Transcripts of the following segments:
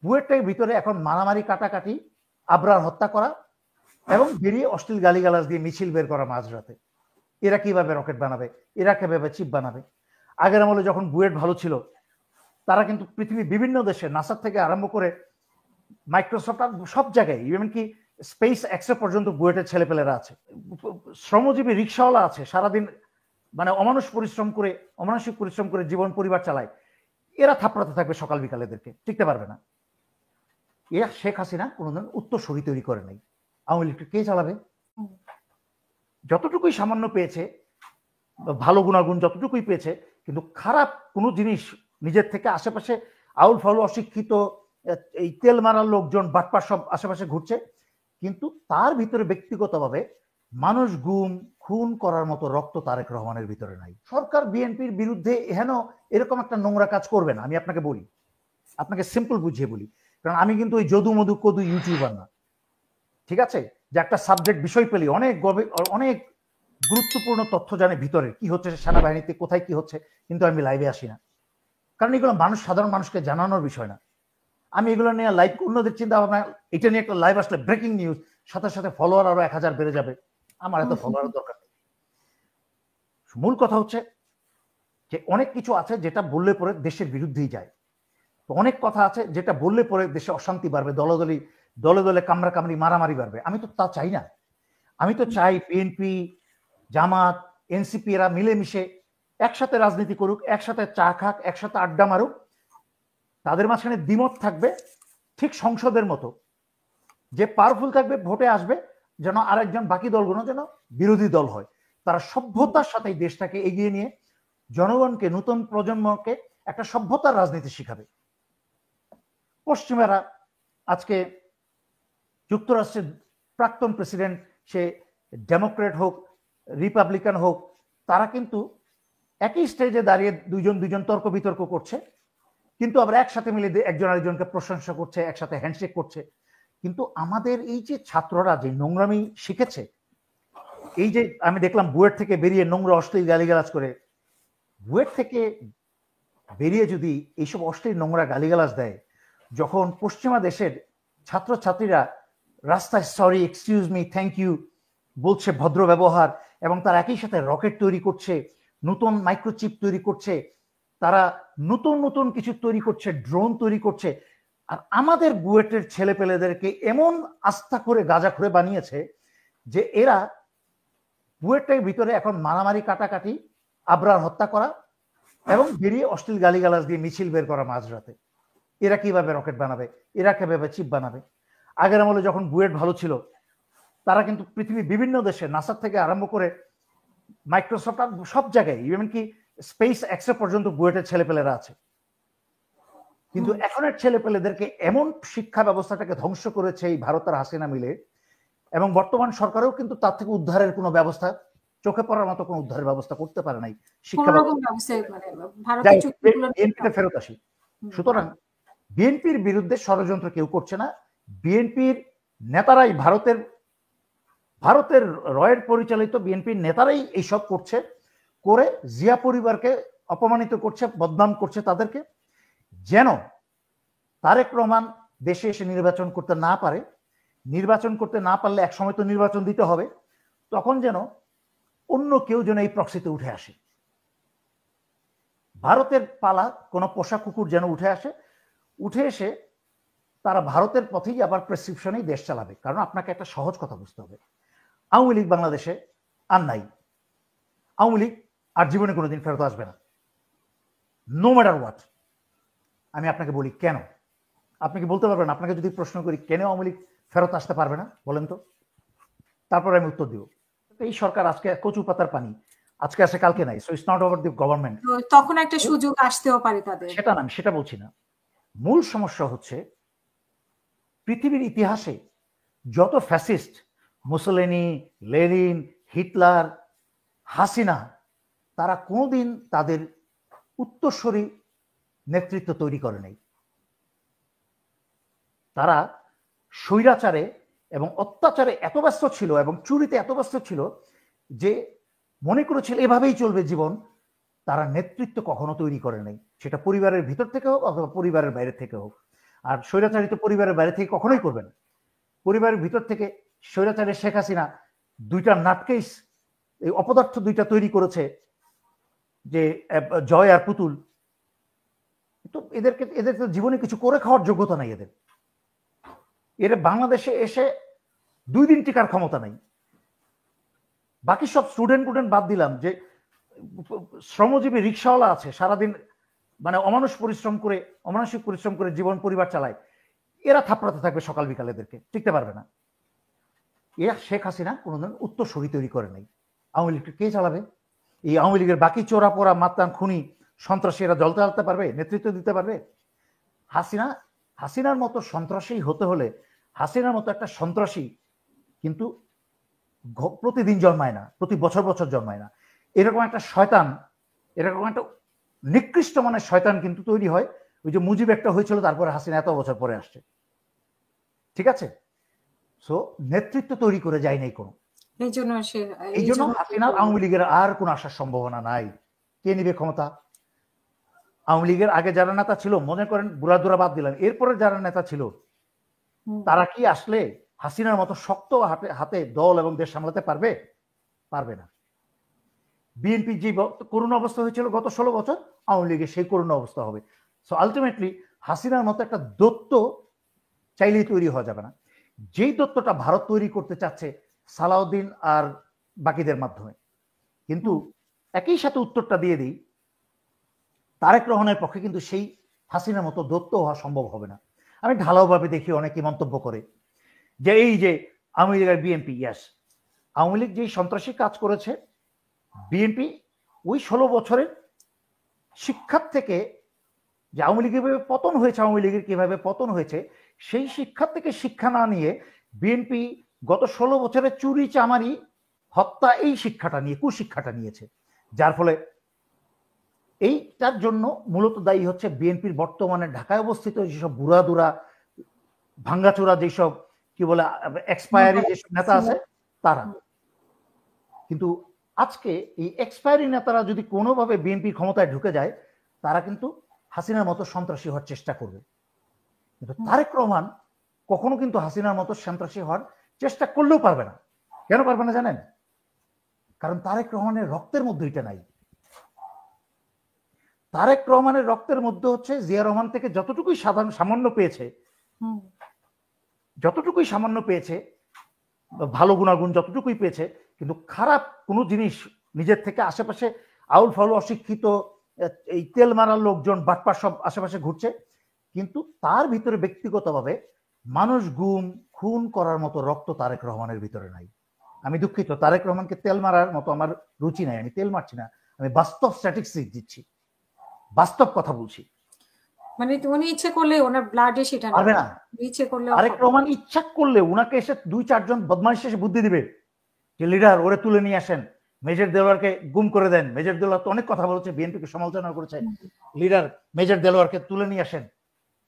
বুয়েটের ভিতরে এখন মারামারি কাটাকাটি, আবরার হত্যা করা এবং বেরিয়ে অশ্লীল গালিগালাজ দিয়ে মিছিল বের করা মাঝরাতে। এরা কিভাবে রকেট বানাবে, এরা কিভাবে চিপ বানাবে। আগের আমলে যখন বুয়েট ভালো ছিল, তারা কিন্তু পৃথিবীর বিভিন্ন দেশে নাসার থেকে আরম্ভ করে মাইক্রোসফট সব জায়গায়, এমনকি স্পেস এক্সে পর্যন্ত বুয়েটের ছেলেপেলেরা আছে। শ্রমজীবী রিক্সাওয়ালা আছে, সারাদিন মানে অমানসিক পরিশ্রম করে জীবন পরিবার চালায়। এরা থাপড়াতে থাকবে সকাল বিকাল, এদেরকে টিকতে পারবে না। শেখ হাসিনা কোনোদিন উত্তরসূরি তৈরি করে নাই। আওয়ামী লীগকে কে চালাবে? যতটুকুই সামান্য পেয়েছে, ভালো গুণাগুণ যতটুকুই পেয়েছে, কিন্তু খারাপ কোনো জিনিস নিজের থেকে আশেপাশে আউল ফাউল অশিক্ষিত এই তেল মারার লোকজন বাটপার সব আশেপাশে ঘুরছে, কিন্তু তার ভিতরে ব্যক্তিগতভাবে মানুষ গুম খুন করার মতো রক্ত তারেক রহমানের ভিতরে নাই। সরকার বিএনপির বিরুদ্ধে হেন এরকম একটা নোংরা কাজ করবে না। আমি আপনাকে বলি, আপনাকে সিম্পল বুঝিয়ে বলি, কারণ আমি কিন্তু ওই যদু মধু কদু ইউটিউবার না, ঠিক আছে? যে একটা সাবজেক্ট বিষয় পেলি অনেক গুরুত্বপূর্ণ তথ্য জানে ভিতরে কি হচ্ছে সেনাবাহিনীতে, কোথায় কি হচ্ছে, কিন্তু আমি লাইভে আসি না, কারণ এগুলো সাধারণ মানুষকে জানানোর বিষয় না। আমি এগুলো নিয়ে লাইভ, অন্যদের চিন্তা ভাবনা, এটা নিয়ে একটা লাইভ আসলে ব্রেকিং নিউজ, সাথে সাথে ফলোয়ার আরো 1000 বেড়ে যাবে। আমার এত ফলোয়ারের দরকার নেই। মূল কথা হচ্ছে যে অনেক কিছু আছে যেটা বললে পরে দেশের বিরুদ্ধেই যায়, তো অনেক কথা আছে যেটা বললে পরে দেশে অশান্তি বাড়বে, দলে দলে কামড়াকামড়ি মারামারি বাড়বে। আমি তো তা চাই না। আমি তো চাই বিএনপি, জামাত, এনসিপি এরা মিলেমিশে একসাথে রাজনীতি করুক, একসাথে চা খাক, একসাথে আড্ডা মারুক। তাদের মাঝখানে দ্বিমত থাকবে ঠিক সংসদের মতো, যে পাওয়ারফুল থাকবে ভোটে আসবে, যেন আরেকজন বাকি দলগুলো যেন বিরোধী দল হয়। তারা সভ্যতার সাথে দেশটাকে এগিয়ে নিয়ে জনগণকে, নতুন প্রজন্মকে একটা সভ্যতার রাজনীতি শিখাবে। পশ্চিমারা আজকে যুক্তরাষ্ট্রের প্রাক্তন প্রেসিডেন্ট, সে ডেমোক্রেট হোক রিপাবলিকান হোক, তারা কিন্তু একই স্টেজে দাঁড়িয়ে দুইজন তর্ক বিতর্ক করছে, কিন্তু আবার একসাথে মিলে একজন আরেকজনকে প্রশংসা করছে, একসাথে হ্যান্ডশেক করছে। কিন্তু আমাদের এই যে ছাত্ররা যে নোংরামি শিখেছে, এই যে আমি দেখলাম বুয়েট থেকে বেরিয়ে নোংরা অশ্লীল গালিগালাজ করে, বুয়েট থেকে বেরিয়ে যদি এইসব অশ্লীল নোংরা গালিগালাজ দেয়, যখন পশ্চিমা দেশের ছাত্রছাত্রীরা রাস্তায় sorry, excuse me, thank you বলছে, ভদ্র ব্যবহার, এবং তারা একই সাথে রকেট তৈরি করছে, নতুন মাইক্রোচিপ তৈরি করছে, তারা নতুন নতুন কিছু তৈরি করছে, ড্রোন তৈরি করছে, আর আমাদের বুয়েটের ছেলেপেলেদেরকে এমন আস্থা করে গাঁজাখুরে বানিয়েছে যে এরা বুয়েটের ভিতরে এখন মারামারি কাটাকাটি, আবরার হত্যা করা এবং বেরিয়ে অশ্লীল গালিগালাজ দিয়ে মিছিল বের করা মাঝরাতে। এরা কিভাবে রকেট বানাবে, এরা কিভাবে চিপ বানাবে। আগের আমলে যখন বুয়েট ভালো ছিল, তারা কিন্তু পৃথিবীর বিভিন্ন দেশে নাসার থেকে আরম্ভ করে মাইক্রোসফট সব জায়গায়, এমনকি স্পেস এক্সে পর্যন্ত বুয়েটের ছেলেপেলেরা আছে। কিন্তু এখনের ছেলেপেলেদেরকে এমন শিক্ষা ব্যবস্থাটাকে ধ্বংস করেছে এই ভারতের হাসিনা মিলে, এবং বর্তমান সরকারও কিন্তু তার থেকে উদ্ধারের কোনো ব্যবস্থা, চোখে পড়ার মতো কোনো উদ্ধারের ব্যবস্থা করতে পারে নাই। শিক্ষা বিএনপিতে ফেরত আসি। সুতরাং বিএনপির বিরুদ্ধে ষড়যন্ত্র কেউ করছে না। বিএনপির নেতারাই, ভারতের রয়ের পরিচালিত বিএনপির নেতারাই এইসব করছে, করে জিয়া পরিবারকে অপমানিত করছে, বদনাম করছে তাদেরকে, যেন তারেক রহমান দেশে এসে নির্বাচন করতে না পারে। নির্বাচন করতে না পারলে একসময় তো নির্বাচন দিতে হবে, তখন যেন অন্য কেউ যেন এই প্রক্সিতে উঠে আসে। ভারতের পালা কোনো পোষা কুকুর যেন উঠে এসে তারা ভারতের পথেই আবার প্রেসক্রিপশনেই দেশ চালাবে। কারণ আপনাকে একটা সহজ কথা বুঝতে হবে, আওয়ামী লীগ বাংলাদেশে আর নাই। আওয়ামী লীগ আর জীবনে কোনোদিন ফেরত আসবে না, নো ম্যাটার হোয়াট। আমি আপনাকে বলি কেন। আপনি কি বলতে পারবেন? আপনাকে যদি প্রশ্ন করি কেন আওয়ামী লীগ ফেরত আসতে পারবে না, বলেন তো, তারপরে আমি উত্তর দিব। এই সরকার আজকে কচু পাতার পানি, আজকে আসে কালকে নাই। So it's not over the government. তখন একটা সুযোগ আসতেও পারে তাদের, সেটা না, আমি সেটা বলছি না। মূল সমস্যা হচ্ছে পৃথিবীর ইতিহাসে যত fascist, Mussolini, Lenin, Hitler, Hasina, তারা কোনোদিন তাদের উত্তরসূরি নেতৃত্ব তৈরি করে নাই। তারা স্বৈরাচারে এবং অত্যাচারে এত ব্যস্ত ছিল এবং চুরিতে এত ব্যস্ত ছিল যে মনে করেছিল এভাবেই চলবে জীবন। তারা নেতৃত্ব কখনো তৈরি করে নাই, সেটা পরিবারের ভিতর থেকে হোক অথবা পরিবারের বাইরে থেকে হোক। আর স্বৈরাচারিত পরিবারের বাইরে থেকে কখনোই করবে না। পরিবারের ভিতর থেকে স্বৈরাচারের শেখ হাসিনা দুইটা নাটকেস এই অপদার্থ দুইটা তৈরি করেছে, যে জয় আর পুতুল। তো এদের তো জীবনে কিছু করে খাওয়ার যোগ্যতা নাই এদের। এর বাংলাদেশে এসে 2 দিন টিকার ক্ষমতা নাই। বাকি সব স্টুডেন্ট বাদ দিলাম, যে শ্রমজীবী রিক্সাওয়ালা আছে সারাদিন মানে অমানসিক পরিশ্রম করে জীবন পরিবার চালায়, এরা থাপড়াতে থাকবে সকাল বিকাল, এদেরকে টিকতে পারবে না। এরা শেখ হাসিনা কোনোদিন উত্তরসূরি তৈরি করে নাই। আওয়ামী লীগকে কে চালাবে? এই আওয়ামী লীগের বাকি চোরা পোড়া মাতান খুনি সন্ত্রাসী এরা জল চালাতে পারবে, নেতৃত্ব দিতে পারবে? হাসিনার মতো সন্ত্রাসী হতে হলে, হাসিনার মতো একটা সন্ত্রাসী কিন্তু প্রতিদিন জন্মায় না, প্রতি বছর জন্মায় না। এরকম একটা শয়তান, এরকম একটা নিকৃষ্ট মানের শয়তান কিন্তু তৈরি হয়। ওই যে মুজিব একটা হয়েছিল, তারপরে হাসিনা এত বছর পরে আসছে, ঠিক আছে? সো নেতৃত্ব তৈরি করে যায় নাই কোনো। এই জন্য হাসিনার আওয়ামী লীগের আর কোনো আসার সম্ভাবনা নাই। কে নিবে ক্ষমতা? আওয়ামী লীগের আগে যারা নেতা ছিল, মনে করেন বুড়াদুরা বাদ দিলাম, এরপরে যারা নেতা ছিল তারা কি আসলে হাসিনার মতো শক্ত হাতে দল এবং দেশ সামলাতে পারবে? পারবে না। বিএনপি যে করুণ অবস্থা হয়েছিল গত 16 বছর, আওয়ামী লীগের সেই করুণ অবস্থা হবে। সো আলটিমেটলি হাসিনার মতো একটা দৈত্য চাইলেই তৈরি হওয়া যাবে না। যেই দৈত্যটা ভারত তৈরি করতে চাচ্ছে সালাউদ্দিন আর বাকিদের মাধ্যমে। কিন্তু একই সাথে উত্তরটা দিয়ে দিই, তারেক রহমানের পক্ষে কিন্তু সেই হাসিনার মতো দৈত্য হওয়া সম্ভব হবে না। আমি ঢালাওভাবে দেখি অনেকে মন্তব্য করে যে এই যে আওয়ামী লীগ আর বিএনপি, ইয়াস, আওয়ামী লীগ যেই সন্ত্রাসী কাজ করেছে, বিএনপি ওই 16 বছরের শিক্ষার থেকে, যে আওয়ামী লীগের কিভাবে পতন হয়েছে, আওয়ামী লীগের কিভাবে পতন হয়েছে, সেই শিক্ষার থেকে শিক্ষা না নিয়ে বিএনপি গত 16 বছরের চুরি চামারি হত্যা এই শিক্ষাটা নিয়ে, কুশিক্ষাটা নিয়েছে। যার ফলে এইটার জন্য মূলত দায়ী হচ্ছে বিএনপির বর্তমানে ঢাকায় অবস্থিত যেসব বুড়াদুরা ভাঙ্গাচোরা, যেসব কি বলে এক্সপায়ারি যেসব নেতা আছে তারা। কিন্তু আজকে এই এক্সপায়ারি নেতারা যদি কোনোভাবে বিএনপির ক্ষমতায় ঢুকে যায়, তারা কিন্তু হাসিনার মতো সন্ত্রাসী হওয়ার চেষ্টা করবে। কিন্তু তারেক রহমান কখনো কিন্তু হাসিনার মতো সন্ত্রাসী হওয়ার চেষ্টা করলেও পারবে না। কেন পারবে না জানেন? কারণ তারেক রহমানের রক্তের মধ্যে এটা নাই। তারেক রহমানের রক্তের মধ্যে হচ্ছে জিয়া রহমান থেকে যতটুকুই সামান্য পেয়েছে, ভালো গুণাগুণ যতটুকুই পেয়েছে, কিন্তু খারাপ কোনো জিনিস নিজের থেকে আশেপাশে আউল ফাউল অশিক্ষিত এই তেল মারার লোকজন বাটপার সব আশেপাশে ঘুরছে, কিন্তু তার ভিতরে ব্যক্তিগতভাবে মানুষ গুম খুন করার মতো রক্ত তারেক রহমানের ভিতরে নাই। আমি দুঃখিত, তারেক রহমানকে তেল মারার মতো আমার রুচি নাই, আমি তেল মারছি না, আমি বাস্তব স্ট্যাটিস্টিক্স দিচ্ছি, বাস্তব কথা বলছি। মানে উনি ইচ্ছে করলে ওনার ব্লাডে সেটা পারবে না। ইচ্ছে করলে তারেক রহমান ইচ্ছা করলে উনাকে এসে 2-4 জন বদমাইশ এসে বুদ্ধি দিবে যে লিডার ওরে তুলে নিয়ে আসেন, মেজর দেলোয়ারকে গুম করে দেন। মেজর দেলোয়ার তো অনেক কথা বলেছে, বিএনপিকে সমালোচনা করেছে, লিডার মেজর দেলোয়ারকে তুলে নিয়ে আসেন,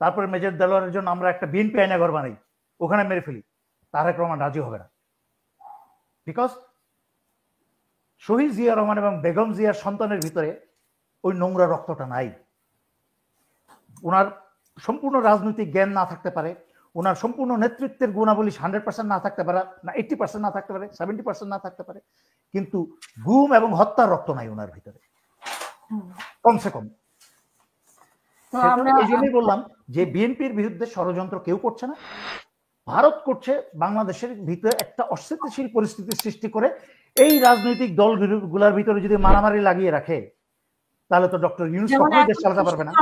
তারপরে মেজর দেলোয়ারের জন্য আমরা একটা বিএনপি আয়নাঘর বানাই, ওখানে মেরে ফেলি। তারেক রহমান রাজি হবে না, বিকজ শহীদ জিয়া রহমান এবং বেগম জিয়ার সন্তানের ভিতরে ওই নোংরা রক্তটা নাই। ওনার সম্পূর্ণ রাজনৈতিক জ্ঞান না থাকতে পারে, ওনার সম্পূর্ণ নেতৃত্বের গুণাবলী 100% না থাকতে পারে, না 80% না থাকতে পারে, 70% না থাকতে পারে, কিন্তু গুম এবং হত্যার রক্ত নাই ওনার ভিতরে, কমসে কম। এই জন্যই বললাম যে বিএনপির বিরুদ্ধে ষড়যন্ত্র কেউ করছে না, ভারত করছে বাংলাদেশের ভিতরে একটা অস্থিতিশীল পরিস্থিতি সৃষ্টি করে। এই রাজনৈতিক দলগুলোর ভিতরে যদি মারামারি লাগিয়ে রাখে, তাহলে তো ডক্টর ইউনূস কখনোই দেশ চালাতে পারবে না।